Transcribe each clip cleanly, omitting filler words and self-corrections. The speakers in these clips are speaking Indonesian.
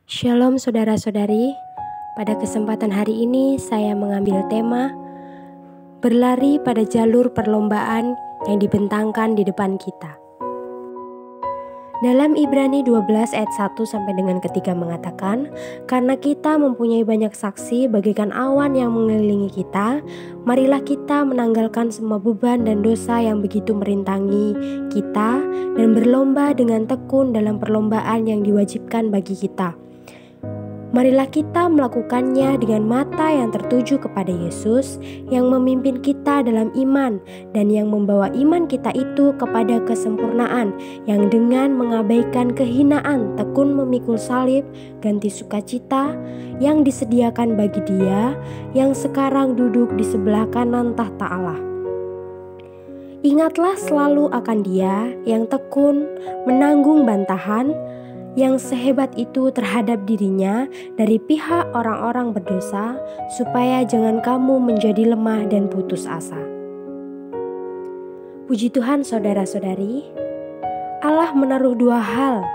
Shalom saudara-saudari, pada kesempatan hari ini saya mengambil tema berlari pada jalur perlombaan yang dibentangkan di depan kita. Dalam Ibrani 12 ayat 1 sampai dengan ketiga mengatakan, karena kita mempunyai banyak saksi bagaikan awan yang mengelilingi kita, marilah kita menanggalkan semua beban dan dosa yang begitu merintangi kita dan berlomba dengan tekun dalam perlombaan yang diwajibkan bagi kita. Marilah kita melakukannya dengan mata yang tertuju kepada Yesus yang memimpin kita dalam iman dan yang membawa iman kita itu kepada kesempurnaan, yang dengan mengabaikan kehinaan tekun memikul salib ganti sukacita yang disediakan bagi Dia yang sekarang duduk di sebelah kanan tahta Allah. Ingatlah selalu akan Dia yang tekun menanggung bantahan yang sehebat itu terhadap dirinya dari pihak orang-orang berdosa, supaya jangan kamu menjadi lemah dan putus asa. Puji Tuhan saudara-saudari, Allah menaruh dua hal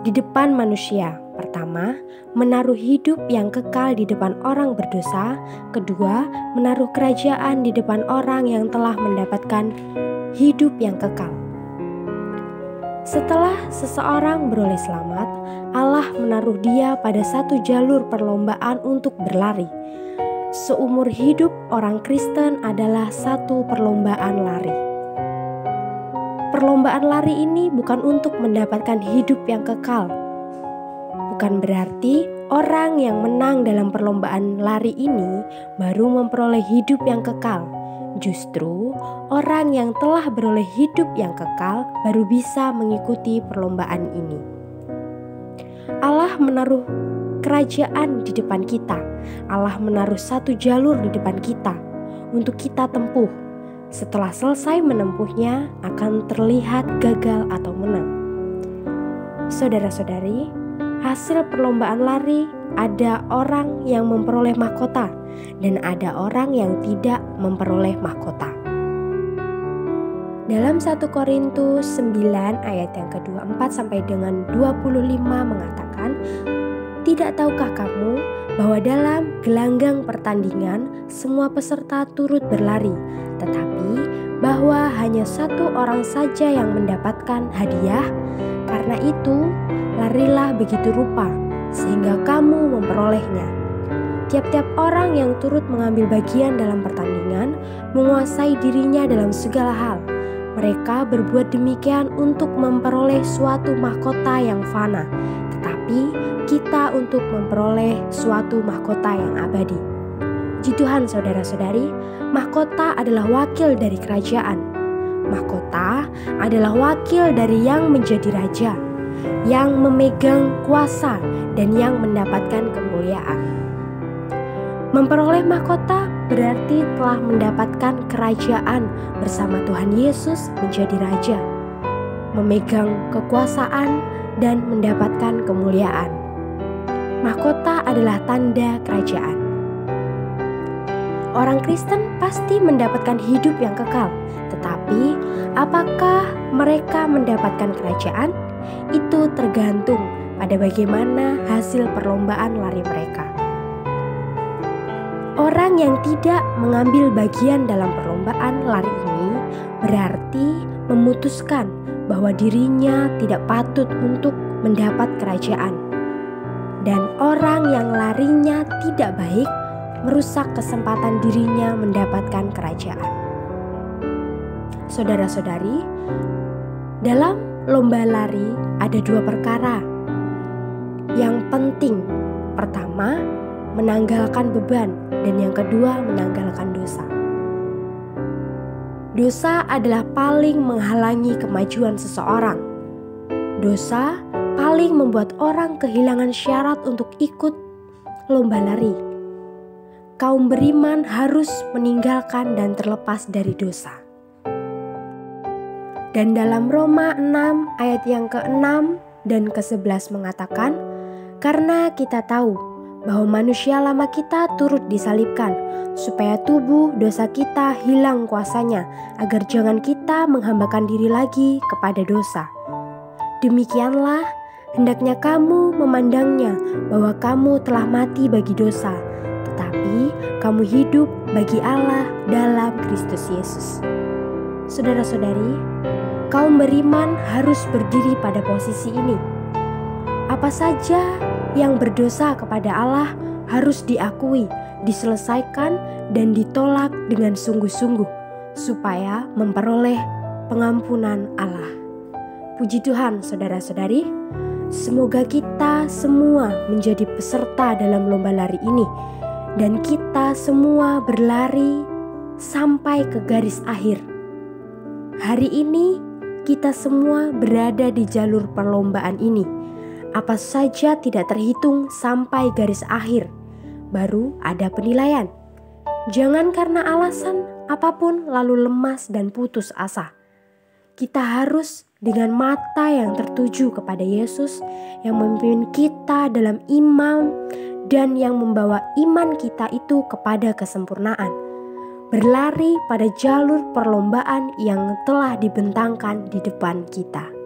di depan manusia. Pertama, menaruh hidup yang kekal di depan orang berdosa. Kedua, menaruh kerajaan di depan orang yang telah mendapatkan hidup yang kekal. Setelah seseorang beroleh selamat, Allah menaruh dia pada satu jalur perlombaan untuk berlari. Seumur hidup orang Kristen adalah satu perlombaan lari. Perlombaan lari ini bukan untuk mendapatkan hidup yang kekal. Bukan berarti orang yang menang dalam perlombaan lari ini baru memperoleh hidup yang kekal. Justru orang yang telah beroleh hidup yang kekal baru bisa mengikuti perlombaan ini. Allah menaruh kerajaan di depan kita. Allah menaruh satu jalur di depan kita untuk kita tempuh. Setelah selesai menempuhnya akan terlihat gagal atau menang. Saudara-saudari, hasil perlombaan lari ada orang yang memperoleh mahkota dan ada orang yang tidak memperoleh mahkota. Dalam 1 Korintus 9 ayat yang ke-24 sampai dengan 25 mengatakan, tidak tahukah kamu bahwa dalam gelanggang pertandingan semua peserta turut berlari, tetapi bahwa hanya satu orang saja yang mendapatkan hadiah? Karena itu, larilah begitu rupa sehingga kamu memperolehnya. Tiap-tiap orang yang turut mengambil bagian dalam pertandingan menguasai dirinya dalam segala hal. Mereka berbuat demikian untuk memperoleh suatu mahkota yang fana, tetapi kita untuk memperoleh suatu mahkota yang abadi. Puji Tuhan saudara-saudari, mahkota adalah wakil dari kerajaan. Mahkota adalah wakil dari yang menjadi raja, yang memegang kuasa dan yang mendapatkan kemuliaan. Memperoleh mahkota berarti telah mendapatkan kerajaan bersama Tuhan Yesus menjadi raja, memegang kekuasaan dan mendapatkan kemuliaan. Mahkota adalah tanda kerajaan. Orang Kristen pasti mendapatkan hidup yang kekal, tetapi apakah mereka mendapatkan kerajaan? Itu tergantung pada bagaimana hasil perlombaan lari mereka. Orang yang tidak mengambil bagian dalam perlombaan lari ini berarti memutuskan bahwa dirinya tidak patut untuk mendapat kerajaan. Dan orang yang larinya tidak baik merusak kesempatan dirinya mendapatkan kerajaan. Saudara-saudari, dalam lomba lari ada dua perkara yang penting. Pertama, menanggalkan beban, dan yang kedua, menanggalkan dosa. Dosa adalah paling menghalangi kemajuan seseorang. Dosa paling membuat orang kehilangan syarat untuk ikut lomba lari. Kaum beriman harus meninggalkan dan terlepas dari dosa. Dan dalam Roma 6 ayat yang ke-6 dan ke-11 mengatakan, karena kita tahu bahwa manusia lama kita turut disalibkan, supaya tubuh dosa kita hilang kuasanya, agar jangan kita menghambakan diri lagi kepada dosa. Demikianlah Hendaknya kamu memandangnya bahwa kamu telah mati bagi dosa, tetapi kamu hidup bagi Allah dalam Kristus Yesus. Saudara-saudari, kaum beriman harus berdiri pada posisi ini. Apa saja yang berdosa kepada Allah harus diakui, diselesaikan, dan ditolak dengan sungguh-sungguh supaya memperoleh pengampunan Allah. Puji Tuhan, saudara-saudari, semoga kita semua menjadi peserta dalam lomba lari ini dan kita semua berlari sampai ke garis akhir. Hari ini kita semua berada di jalur perlombaan ini. Apa saja tidak terhitung sampai garis akhir, baru ada penilaian. Jangan karena alasan apapun lalu lemas dan putus asa. Kita harus dengan mata yang tertuju kepada Yesus yang memimpin kita dalam iman dan yang membawa iman kita itu kepada kesempurnaan. Berlari pada jalur perlombaan yang telah dibentangkan di depan kita.